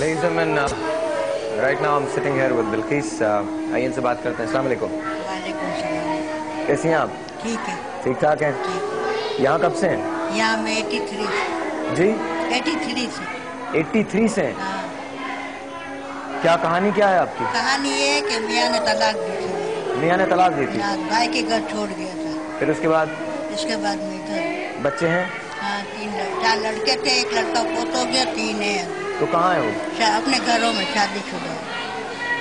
Ladies and gentlemen, right now I'm sitting here with Bilqis. आइए इनसे बात करते हैं। अस्सलाम वालेकुम। वालेकुम सलाम। कैसी हैं आप? ठीक है। ठीक ठाक हैं। यहाँ कब से हैं? यहाँ मैं 83 जी 83 से। 83 से हैं। हाँ। क्या कहानी क्या है आपकी? कहानी ये है कि मियाँ ने तलाक दी थी। मियाँ ने तलाक दी थी? हाँ, भाई के घर छोड़ दिया था। फिर उसके बाद? इसके बाद में इधर। बच्चे हैं? हाँ, 4 लड़के थे, एक लड़का पोत हो गया, 3 है। तो कहाँ है वो? अपने घरों में शादीशुदा।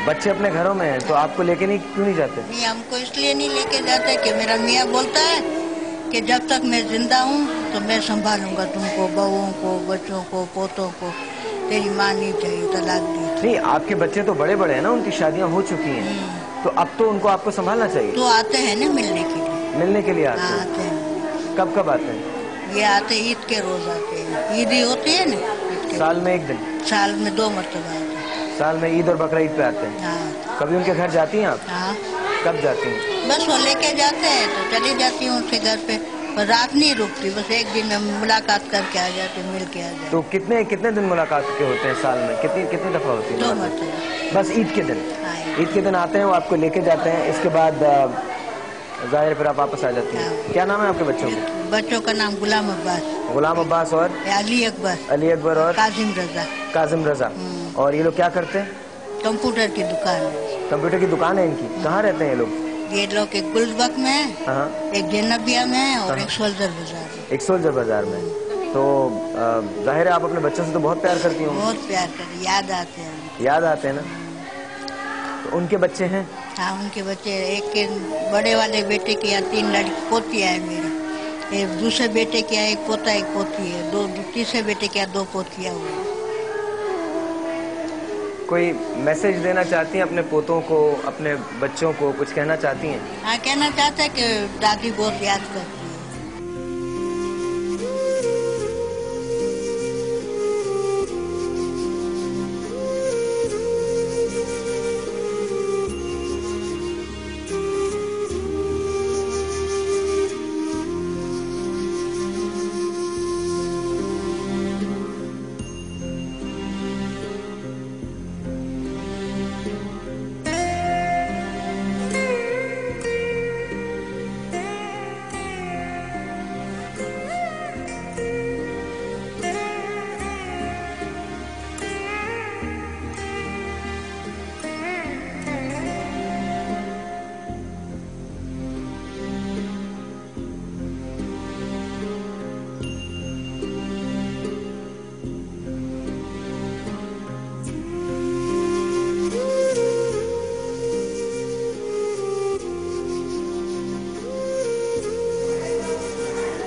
बच्चे अपने घरों में हैं, तो आपको लेके क्यों नहीं जाते? नहीं, हमको इसलिए नहीं लेके जाते कि मेरा मियाँ बोलता है कि जब तक मैं जिंदा हूँ तो मैं संभालूंगा तुमको, बहुओं को, बच्चों को, पोतों को। तेरी माँ नहीं चाहिए, तलाक दी। नहीं, आपके बच्चे तो बड़े बड़े हैं ना, उनकी शादियाँ हो चुकी हैं, तो अब तो उनको आपको संभालना चाहिए। तो आते हैं ना मिलने के लिए। मिलने के लिए आते हैं? आते हैं। कब कब आते हैं? ये आते ईद के रोज आते हैं। ईद ही होती है ना, साल में एक दिन? साल में 2 मरतबा आते हैं। साल में ईद और बकरा ईद पे आते हैं? हाँ। कभी उनके घर जाती हैं आप? हाँ। कब जाती हैं? बस वो लेके जाते हैं तो चली जाती हूँ उनके घर पे, पर रात नहीं रुकती, बस एक दिन में मुलाकात करके आ जाती, मिल के आ जाती। तो कितने कितने दिन मुलाकात के होते हैं साल में? कितनी कितनी दफा होती है? 2 मरतबा। बस ईद के दिन? हाँ। ईद के दिन आते हैं, वो आपको लेके जाते हैं, इसके बाद जाहिर फिर आप वापस आ जाती हैं। हाँ। क्या नाम है आपके बच्चों का? बच्चों का नाम गुलाम अब्बास। गुलाम अब्बास और अली अकबर। अली अकबर और काजिम रजा। काजिम रजा। और ये लोग क्या करते हैं? कंप्यूटर की दुकान है। कंप्यूटर की दुकान है इनकी? कहाँ रहते हैं ये लोग? ये लोग एक गुलबर्ग में है, एक जैनबिया में है और एक सोल्जर बाजार में। एक सोल्जर बाजार में। तो जाहिर है आप अपने बच्चों से तो बहुत प्यार करती होंगी? बहुत प्यार करते, याद आते हैं। याद आते हैं ना? तो उनके बच्चे हैं? हाँ, उनके बच्चे, एक के बड़े वाले बेटे की यहाँ 3 लड़की पोतियाँ है मेरी, एक दूसरे बेटे के यहाँ एक पोता एक पोती है, तीसरे बेटे के यहाँ 2 पोतियाँ हुई। कोई मैसेज देना चाहती हैं अपने पोतों को, अपने बच्चों को, कुछ कहना चाहती हैं? हाँ, कहना चाहते हैं कि दादी बहुत याद करती है।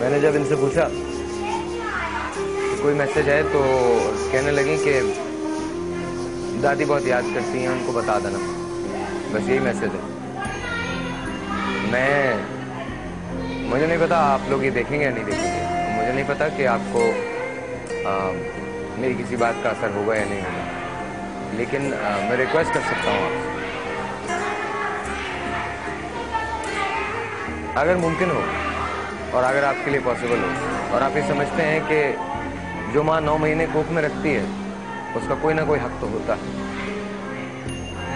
मैंने जब इनसे पूछा कि कोई मैसेज है तो कहने लगी कि दादी बहुत याद करती हैं, उनको बता देना, बस यही मैसेज है। मुझे नहीं पता आप लोग ये देखेंगे या नहीं देखेंगे, मुझे नहीं पता कि आपको मेरी किसी बात का असर होगा या नहीं होगा, लेकिन मैं रिक्वेस्ट कर सकता हूँ आपसे, अगर मुमकिन हो और अगर आपके लिए पॉसिबल हो और आप ये समझते हैं कि जो माँ 9 महीने कोख में रखती है उसका कोई ना कोई हक तो होता है,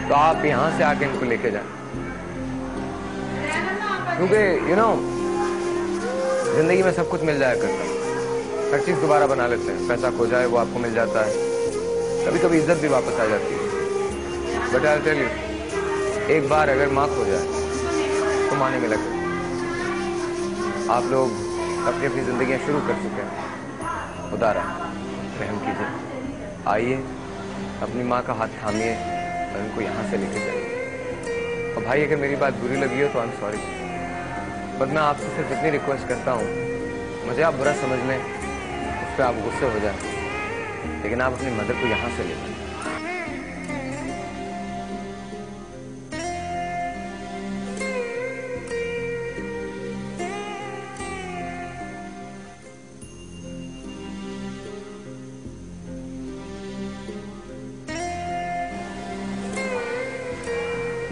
तो आप यहाँ से आके इनको लेके जाएं, क्योंकि जिंदगी में सब कुछ मिल जाया करता है, हर चीज दोबारा बना लेते हैं, पैसा खो जाए वो आपको मिल जाता है, कभी कभी इज्जत भी वापस आ जाती है, बट आई टेल यू, एक बार अगर माँ खो जाए तो माँ नहीं मिला करती। आप लोग अपनी अपनी जिंदगियां शुरू कर चुके हैं, खुदा रहम कीजिए, आइए अपनी माँ का हाथ थामिए और उनको यहाँ से लेके जाइए। और भाई अगर मेरी बात बुरी लगी हो तो आई एम सॉरी, बट मैं आपसे सिर्फ इतनी रिक्वेस्ट करता हूँ, मुझे आप बुरा समझ लें, उस पर आप गुस्से हो जाए, लेकिन आप अपनी मदर को यहाँ से ले जाएं।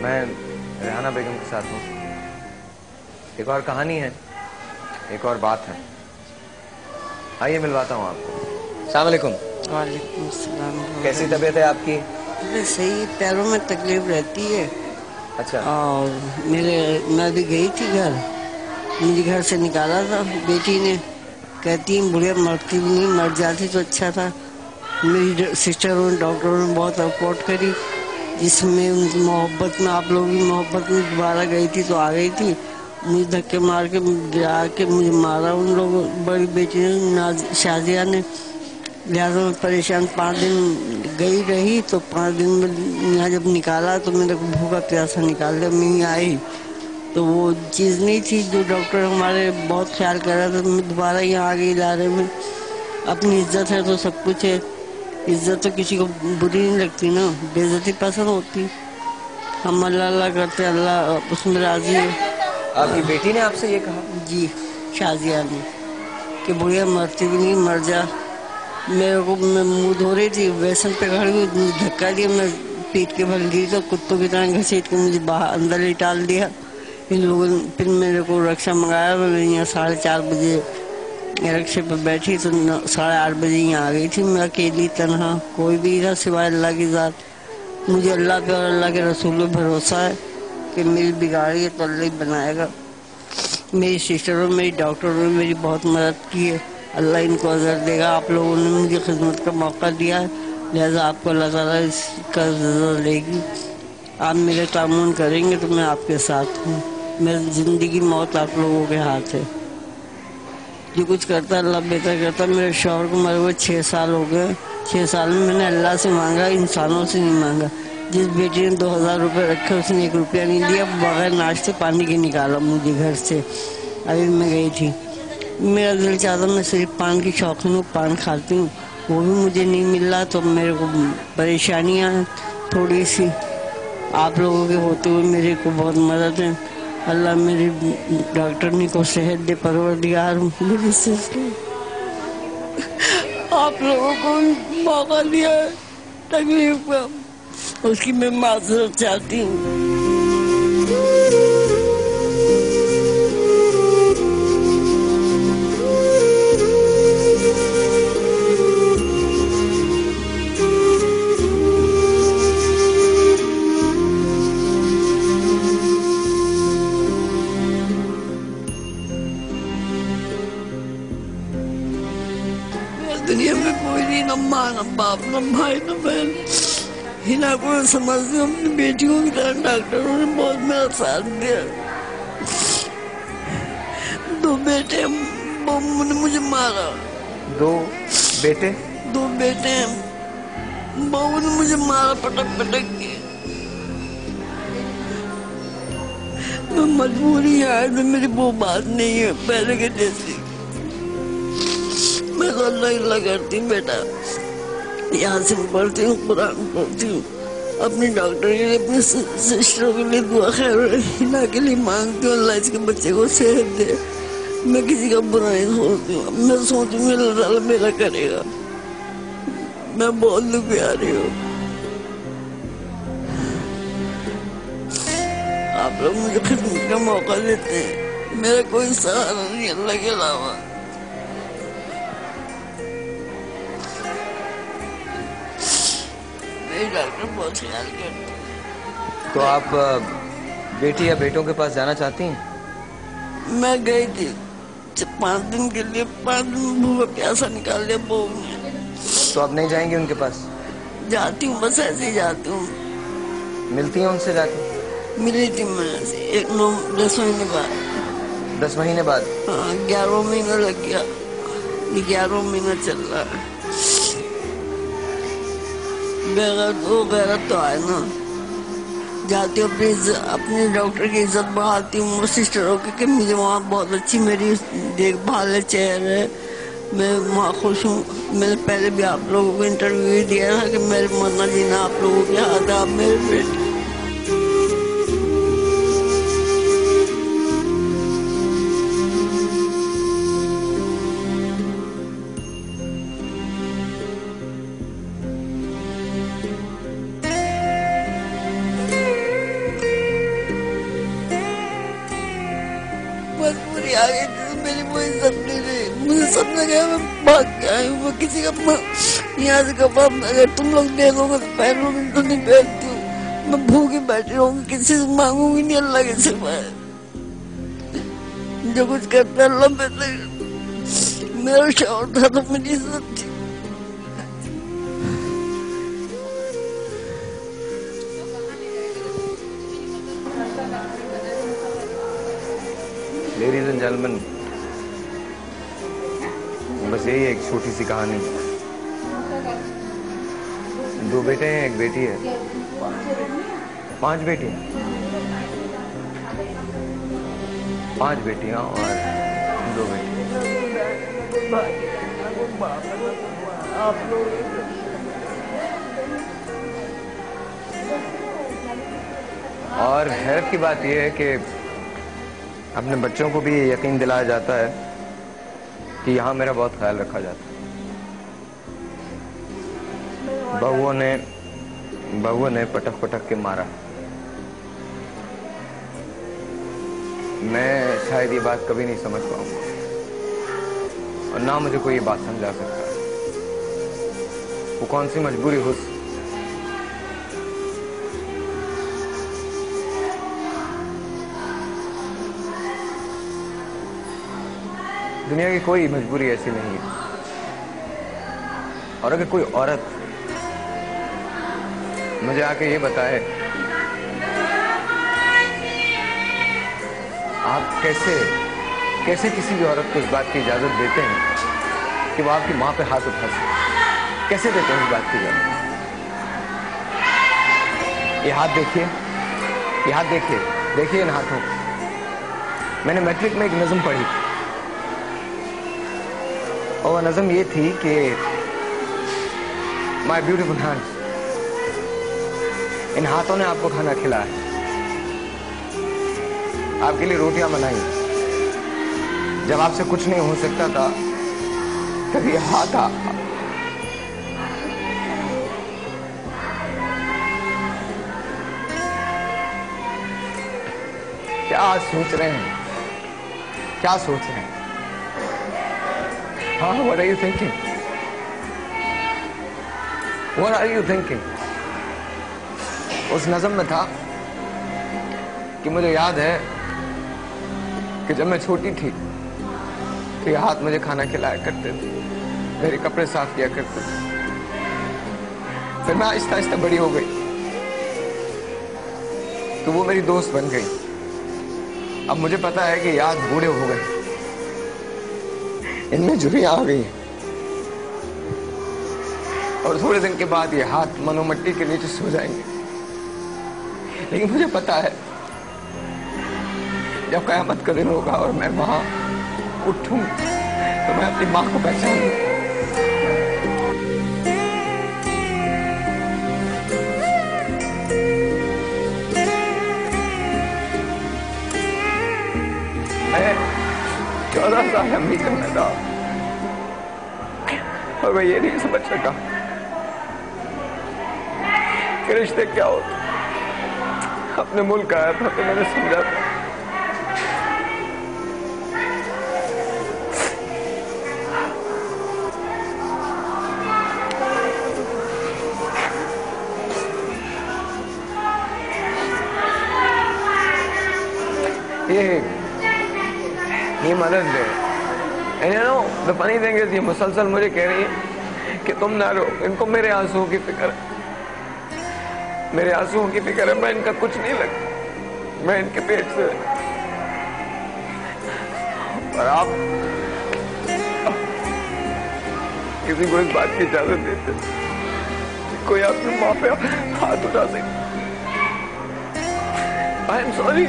मैं रेहाना बेगम के साथ हूँ। एक और कहानी है, एक और बात है, आइए मिलवाता हूँ आपको। अस्सलाम वालेकुम। वालेकुम अस्सलाम। कैसी तबीयत है आपकी? अरे सही, पैरों में तकलीफ रहती है। अच्छा। और मैं भी गई थी घर, मुझे घर से निकाला था बेटी ने, कहती बुढ़िया मरती भी नहीं, मर जाती तो अच्छा था। मेरी सिस्टरों ने, डॉक्टरों ने बहुत सपोर्ट करी, जिसमें उनकी मोहब्बत में, आप लोगों की मोहब्बत में दोबारा गई थी तो आ गई थी। मुझे धक्के मार के गिरा के मुझे मारा उन लोगों, बड़ी बेटी ने, शाजिया ने। लिहाजा मैं परेशान 5 दिन गई रही, तो 5 दिन में यहाँ जब निकाला तो मेरे को भूखा प्यासा निकाल दिया। मैं आई तो वो चीज़ नहीं थी जो डॉक्टर हमारे बहुत ख्याल कर रहा था। तो मैं दोबारा यहाँ आ गई इलाज में। अपनी इज्जत है तो सब कुछ है। इज्जत तो किसी को बुरी नहीं लगती ना, बेइज्जती पसंद होती। हम अल्लाह अल्लाह करते, अल्लाह उसमें राजी है। आपकी बेटी ने आपसे ये कहा? जी, शाजिया ने, कि बुढ़िया मरती भी नहीं, मर जा। मेरे को, मैं मुँह धो रही थी, बेसन पे खड़ी हुई, धक्का दिया, मैं पीट के भर गिरी तो कुत्तों की तरह घसीट के मुझे बाहर अंदर ही डाल दिया इन लोगों ने। फिर मेरे को रक्षा मंगाया। मैं यहाँ 4:30 बजे रक्षे पर बैठी तो 8:30 बजे यहाँ आ गई थी। मैं अकेली तनहा, कोई भी था सिवाय अल्लाह की ज़ात। मुझे अल्लाह पे और अल्लाह के रसूल पे भरोसा है कि मेरी बिगाड़ी है तो अल्लाह ही बनाएगा। मेरी सिस्टरों, मेरी डॉक्टरों ने मेरी बहुत मदद की है। अल्लाह इनको अज़र देगा। आप लोगों ने मुझे खिदमत का मौका दिया है, लिहाजा आपको अल्लाह ताला इसका अज़र देगी। आप मेरे तामुन करेंगे तो मैं आपके साथ हूँ। मेरी ज़िंदगी मौत आप लोगों के हाथ है। जो कुछ करता अल्लाह बेहतर करता। मेरे शौहर को मरे हुए 6 साल हो गए। 6 साल में मैंने अल्लाह से मांगा, इंसानों से नहीं मांगा। जिस बेटी ने 2000 रुपये रखे उसने 1 रुपया नहीं दिया। बगैर नाश्ते पानी के निकाला मुझे घर से। अभी मैं गई थी, मेरा दिल चाहता मैं सिर्फ पान की शौकीन हूँ, पान खाती हूँ, वो भी मुझे नहीं मिल रहा। तो मेरे को परेशानियाँ हैं थोड़ी सी। आप लोगों के होते हुए मेरे को बहुत मदद है। अल्लाह मेरी डॉक्टरनी को सेहत दे, परवरदिगार मेरी सिस्टर। आप लोगों को मौका दिया है तकलीफ का, उसकी मैं माजरत चाहती हूँ। दुनिया में कोई नहीं, न माँ न बाप न भाई न बहन, हिना को समझती हूँ। अपनी बेटियों की तरह डॉक्टरों ने बहुत मेरा साथ दिया। 2 बेटे, बहू ने मुझे मारा। 2 बेटे? 2 बेटे, बहू ने मुझे मारा पटक पटक के। मैं मजबूरी है, मेरी वो बात नहीं है पहले के जैसी। मैं तो अल्लाह करती हूँ बेटा, यहाँ से पढ़ती हूँ, कुरान पढ़ती हूँ, अपनी डॉक्टर के लिए, अपने सिस्टरों के लिए दुआ खैर हिना के लिए मांगती हूँ। अल्लाह इसके बच्चे को सेहत दे। मैं किसी का बुरा नहीं सोचती हूँ। मैं सोचती हूँ अल्लाह ताला मेरा करेगा। मैं बहुत दुखी आ रही हूँ। आप लोग मुझे खिदमत का मौका देते हैं। मेरा कोई सहारा नहीं अल्लाह के अलावा। डॉक्टर बहुत ख्याल करते। तो आप बेटी या बेटों के पास जाना चाहती हैं? मैं गई थी 5 दिन के लिए, 5 दिन भूखा प्यासा निकाल दिया बहू ने। तो आप नहीं जाएंगे उनके पास? जाती हूँ, बस ऐसे ही जाती हूँ। मिलती हैं उनसे जाके? मिली थी मैं 10 महीने बाद। 10 महीने बाद? हाँ, 11वां महीना लग गया, 11वां महीना चल रहा है। गैरत तो आए ना। जाती हूँ, अपनी डॉक्टर की इज्जत बढ़ाती हूँ, सिस्टरों की, कि मुझे वहाँ बहुत अच्छी मेरी देखभाल है, चेहरे, मैं वहाँ खुश हूँ। मैंने पहले भी आप लोगों को इंटरव्यू दिया था कि मेरे मरना जीना आप लोगों के हाथ है, आप मेरे बेटे। मजबूरी आ गई थी, मेरी वो इज्जत नहीं रही। मुझे समझ गया मैं भाग के आई हूँ। किसी का यहाँ से कपड़ा अगर तुम लोग दे दोगे तो पहनूंगी, तो नहीं पहनती हूँ। मैं भूखी बैठी रहूंगी, किसी से मांगूंगी नहीं अल्लाह के सिवाय। जो कुछ करता है अल्लाह बेहतर। मेरा शौहर था तो मेरी इज्जत थी। लेडीज एंड जेंटलमैन, बस यही एक छोटी सी कहानी। 2 बेटे हैं, 1 बेटी है। 5 बेटियां, 5 बेटियां और 2 बेटे। और हैरत की बात यह है कि अपने बच्चों को भी ये यकीन दिलाया जाता है कि यहाँ मेरा बहुत ख्याल रखा जाता है। बहुओं ने पटक पटक के मारा। मैं शायद ये बात कभी नहीं समझ पाऊंगा और ना मुझे कोई ये बात समझा सकता है। वो कौन सी मजबूरी हो, दुनिया की कोई मजबूरी ऐसी नहीं है। और अगर कोई औरत मुझे आके ये बताए आप कैसे किसी भी औरत को इस बात की इजाजत देते हैं कि वो आपकी मां पे हाथ उठा सके, कैसे देते हैं इस बात की इजाजत? ये हाथ देखिए, देखिए इन हाथों को। मैंने मैट्रिक में एक नज़म पढ़ी और वह नज़म ये थी कि माय ब्यूटीफुल हैंड्स, इन हाथों ने आपको खाना खिलाया, आपके लिए रोटियां बनाई। जब आपसे कुछ नहीं हो सकता था तब ये हाथ क्या सोच रहे हैं? हाँ, what are you thinking? उस नज़म में था कि मुझे याद है कि जब मैं छोटी थी तो ये हाथ मुझे खाना खिलाया करते थे, मेरे कपड़े साफ किया करते थे। फिर मैं आहिस्ता आहिस्ता बड़ी हो गई तो वो मेरी दोस्त बन गई। अब मुझे पता है कि याद बूढ़े हो गए, इनमें झुर्रियां आ गई और थोड़े दिन के बाद ये हाथ मनोमट्टी के नीचे सो जाएंगे। लेकिन मुझे पता है जब कयामत का दिन होगा और मैं वहां उठूं तो मैं अपनी मां को पहचानूंगा। मैं 14 साल अमेरिका में था और मैं ये नहीं समझ सका कि रिश्ते क्या होते। अपने मुल्क आया था तो मैंने समझा था ये मदद दे। द फनी थिंग इज, ये मुसलसल मुझे कह रही है कि तुम ना रो, इनको मेरे आंसुओं की फिक्र है, मेरे आंसुओं की फिक्र है। मैं इनका कुछ नहीं लगता, मैं इनके पेट से। और आप किसी को इस बात की इजाजत देते कोई अपनी माँ पे हाथ उठा दे? आई एम सॉरी,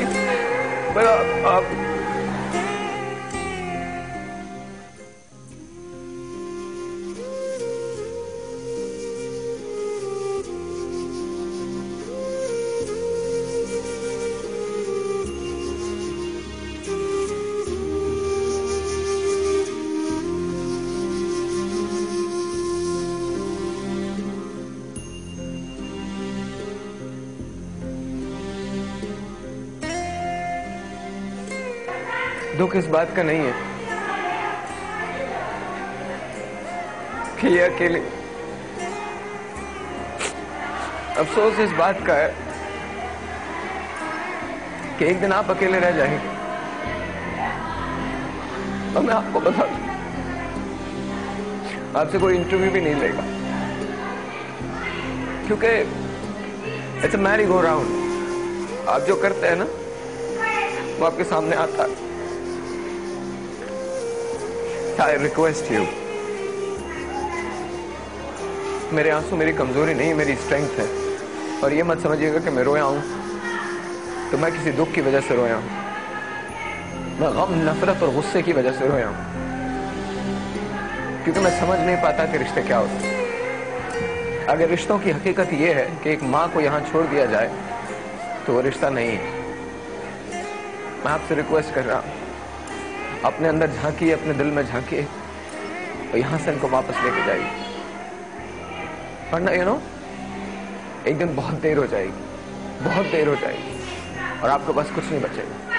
पर आप दुख इस बात का नहीं है कि ये अकेले अफसोस इस बात का है कि एक दिन आप अकेले रह जाएंगे और मैं आपको बता दूं, आपसे कोई इंटरव्यू भी नहीं लेगा, क्योंकि it's a merry go round. आप जो करते हैं ना वो आपके सामने आता है। आई रिक्वेस्ट यू, मेरे आंसू मेरी कमजोरी नहीं, मेरी स्ट्रेंथ है। और ये मत समझिएगा कि मैं रोया हूं तो मैं किसी दुख की वजह से रोया हूं, मैं गम, नफरत और गुस्से की वजह से रोया हूं, क्योंकि मैं समझ नहीं पाता कि रिश्ते क्या होते हैं। अगर रिश्तों की हकीकत यह है कि एक मां को यहां छोड़ दिया जाए तो वो रिश्ता नहीं है। मैं आपसे रिक्वेस्ट कर रहा हूं, अपने अंदर झांकिए, अपने दिल में झांकिए और यहां से इनको वापस लेके जाइए, वरना एक दिन बहुत देर हो जाएगी, बहुत देर हो जाएगी और आपके पास कुछ नहीं बचेगा।